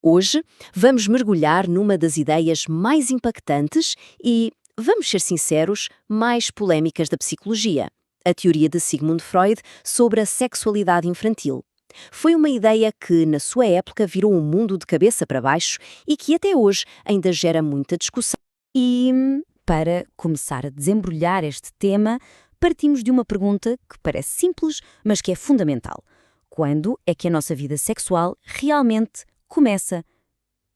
Hoje, vamos mergulhar numa das ideias mais impactantes e, vamos ser sinceros, mais polémicas da psicologia, a teoria de Sigmund Freud sobre a sexualidade infantil. Foi uma ideia que, na sua época, virou o mundo de cabeça para baixo e que até hoje ainda gera muita discussão. E, para começar a desembrulhar este tema, partimos de uma pergunta que parece simples, mas que é fundamental. Quando é que a nossa vida sexual realmente começa?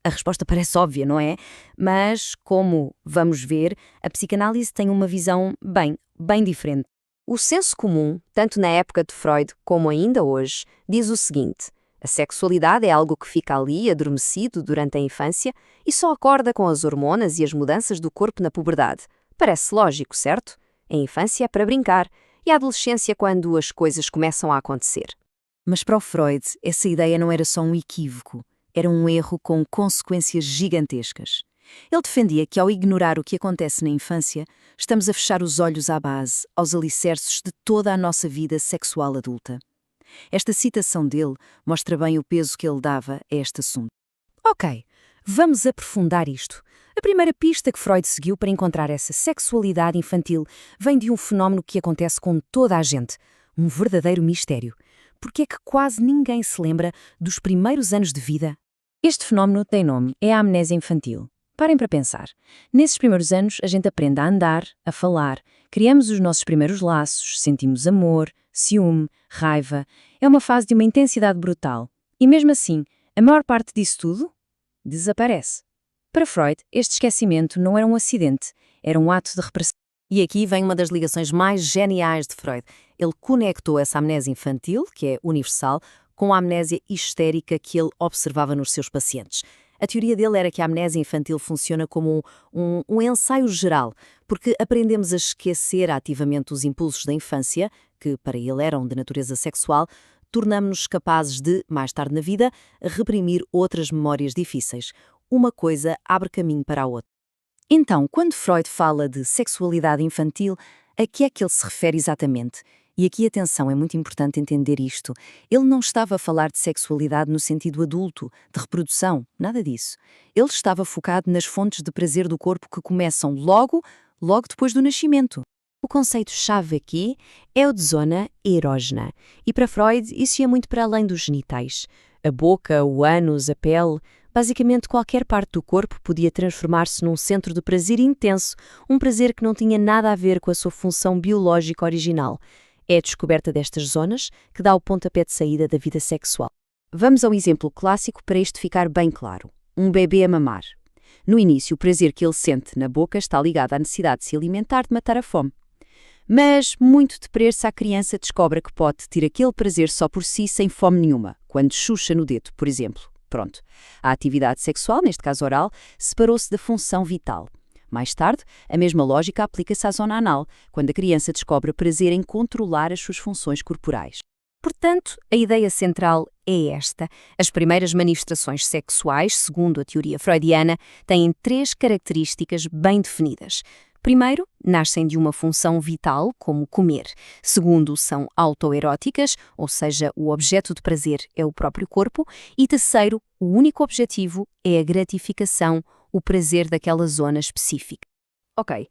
A resposta parece óbvia, não é? Mas, como vamos ver, a psicanálise tem uma visão bem diferente. O senso comum, tanto na época de Freud como ainda hoje, diz o seguinte: a sexualidade é algo que fica ali, adormecido durante a infância e só acorda com as hormonas e as mudanças do corpo na puberdade. Parece lógico, certo? A infância é para brincar e a adolescência quando as coisas começam a acontecer. Mas para o Freud, essa ideia não era só um equívoco, era um erro com consequências gigantescas. Ele defendia que ao ignorar o que acontece na infância, estamos a fechar os olhos à base, aos alicerces de toda a nossa vida sexual adulta. Esta citação dele mostra bem o peso que ele dava a este assunto. Ok, vamos aprofundar isto. A primeira pista que Freud seguiu para encontrar essa sexualidade infantil vem de um fenómeno que acontece com toda a gente, um verdadeiro mistério. Porque é que quase ninguém se lembra dos primeiros anos de vida? Este fenómeno tem nome, é a amnésia infantil. Parem para pensar. Nesses primeiros anos, a gente aprende a andar, a falar, criamos os nossos primeiros laços, sentimos amor, ciúme, raiva. É uma fase de uma intensidade brutal. E mesmo assim, a maior parte disso tudo desaparece. Para Freud, este esquecimento não era um acidente, era um ato de repressão. E aqui vem uma das ligações mais geniais de Freud. Ele conectou essa amnésia infantil, que é universal, com a amnésia histérica que ele observava nos seus pacientes. A teoria dele era que a amnésia infantil funciona como um ensaio geral, porque aprendemos a esquecer ativamente os impulsos da infância, que para ele eram de natureza sexual, tornamos-nos capazes de, mais tarde na vida, reprimir outras memórias difíceis. Uma coisa abre caminho para a outra. Então, quando Freud fala de sexualidade infantil, a que é que ele se refere exatamente? E aqui, atenção, é muito importante entender isto. Ele não estava a falar de sexualidade no sentido adulto, de reprodução, nada disso. Ele estava focado nas fontes de prazer do corpo que começam logo depois do nascimento. O conceito-chave aqui é o de zona erógena. E para Freud, isso ia muito para além dos genitais. A boca, o ânus, a pele, basicamente qualquer parte do corpo podia transformar-se num centro de prazer intenso, um prazer que não tinha nada a ver com a sua função biológica original. É a descoberta destas zonas que dá o pontapé de saída da vida sexual. Vamos ao exemplo clássico para isto ficar bem claro. Um bebê a mamar. No início, o prazer que ele sente na boca está ligado à necessidade de se alimentar, de matar a fome. Mas, muito depressa, a criança descobre que pode ter aquele prazer só por si, sem fome nenhuma, quando chucha no dedo, por exemplo. Pronto. A atividade sexual, neste caso oral, separou-se da função vital. Mais tarde, a mesma lógica aplica-se à zona anal, quando a criança descobre prazer em controlar as suas funções corporais. Portanto, a ideia central é esta. As primeiras manifestações sexuais, segundo a teoria freudiana, têm 3 características bem definidas. Primeiro, nascem de uma função vital, como comer. Segundo, são autoeróticas, ou seja, o objeto de prazer é o próprio corpo. E terceiro, o único objetivo é a gratificação, o prazer daquela zona específica. Ok,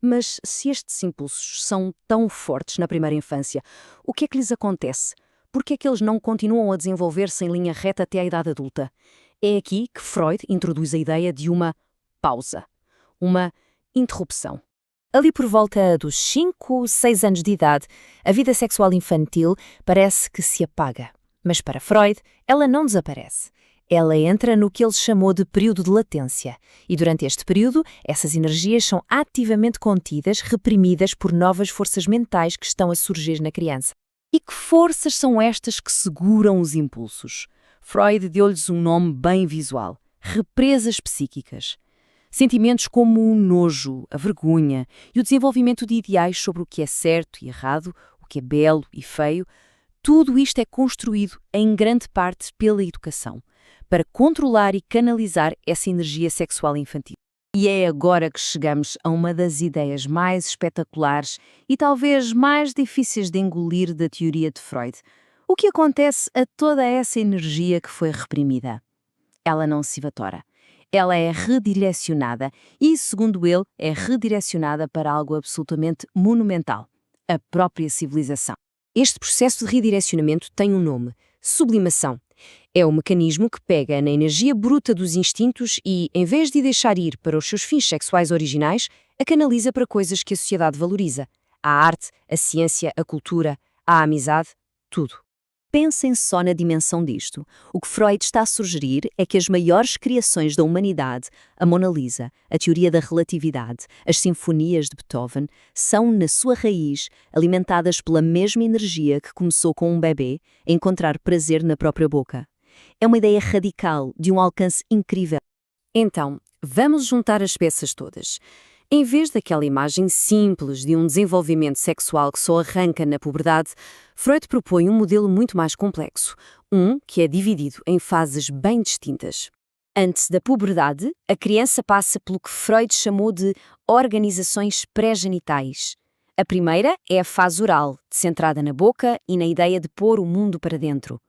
mas se estes impulsos são tão fortes na primeira infância, o que é que lhes acontece? Por que é que eles não continuam a desenvolver-se em linha reta até à idade adulta? É aqui que Freud introduz a ideia de uma pausa, uma interrupção. Ali por volta dos 5, 6 anos de idade, a vida sexual infantil parece que se apaga. Mas para Freud, ela não desaparece. Ela entra no que ele chamou de período de latência. E durante este período, essas energias são ativamente contidas, reprimidas por novas forças mentais que estão a surgir na criança. E que forças são estas que seguram os impulsos? Freud deu-lhes um nome bem visual: represas psíquicas. Sentimentos como o nojo, a vergonha e o desenvolvimento de ideais sobre o que é certo e errado, o que é belo e feio, tudo isto é construído em grande parte pela educação, para controlar e canalizar essa energia sexual infantil. E é agora que chegamos a uma das ideias mais espetaculares e talvez mais difíceis de engolir da teoria de Freud. O que acontece a toda essa energia que foi reprimida? ela não se evatora. Ela é redirecionada e, segundo ele, é redirecionada para algo absolutamente monumental, a própria civilização. Este processo de redirecionamento tem um nome: sublimação. É o mecanismo que pega na energia bruta dos instintos e, em vez de deixar ir para os seus fins sexuais originais, a canaliza para coisas que a sociedade valoriza: a arte, a ciência, a cultura, a amizade, tudo. Pensem só na dimensão disto. O que Freud está a sugerir é que as maiores criações da humanidade, a Mona Lisa, a teoria da relatividade, as sinfonias de Beethoven, são, na sua raiz, alimentadas pela mesma energia que começou com um bebê a encontrar prazer na própria boca. É uma ideia radical, de um alcance incrível. Então, vamos juntar as peças todas. Em vez daquela imagem simples de um desenvolvimento sexual que só arranca na puberdade, Freud propõe um modelo muito mais complexo, que é dividido em fases bem distintas. Antes da puberdade, a criança passa pelo que Freud chamou de organizações pré-genitais. A primeira é a fase oral, centrada na boca e na ideia de pôr o mundo para dentro.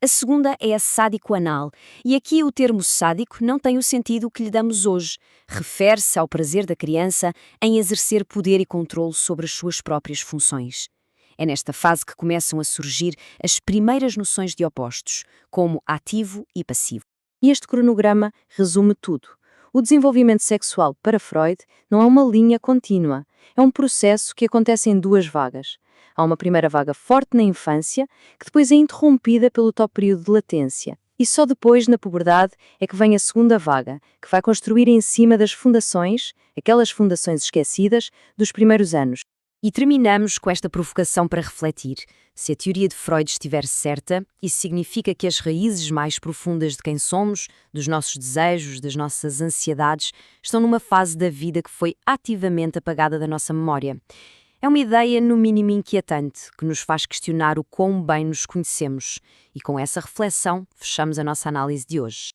A segunda é a sádico-anal, e aqui o termo sádico não tem o sentido que lhe damos hoje. Refere-se ao prazer da criança em exercer poder e controle sobre as suas próprias funções. É nesta fase que começam a surgir as primeiras noções de opostos, como ativo e passivo. E este cronograma resume tudo. O desenvolvimento sexual para Freud não é uma linha contínua, é um processo que acontece em duas vagas. Há uma primeira vaga forte na infância, que depois é interrompida pelo tal período de latência. E só depois, na puberdade, é que vem a segunda vaga, que vai construir em cima das fundações, aquelas fundações esquecidas, dos primeiros anos. E terminamos com esta provocação para refletir. Se a teoria de Freud estiver certa, isso significa que as raízes mais profundas de quem somos, dos nossos desejos, das nossas ansiedades, estão numa fase da vida que foi ativamente apagada da nossa memória. É uma ideia, no mínimo, inquietante, que nos faz questionar o quão bem nos conhecemos. E com essa reflexão, fechamos a nossa análise de hoje.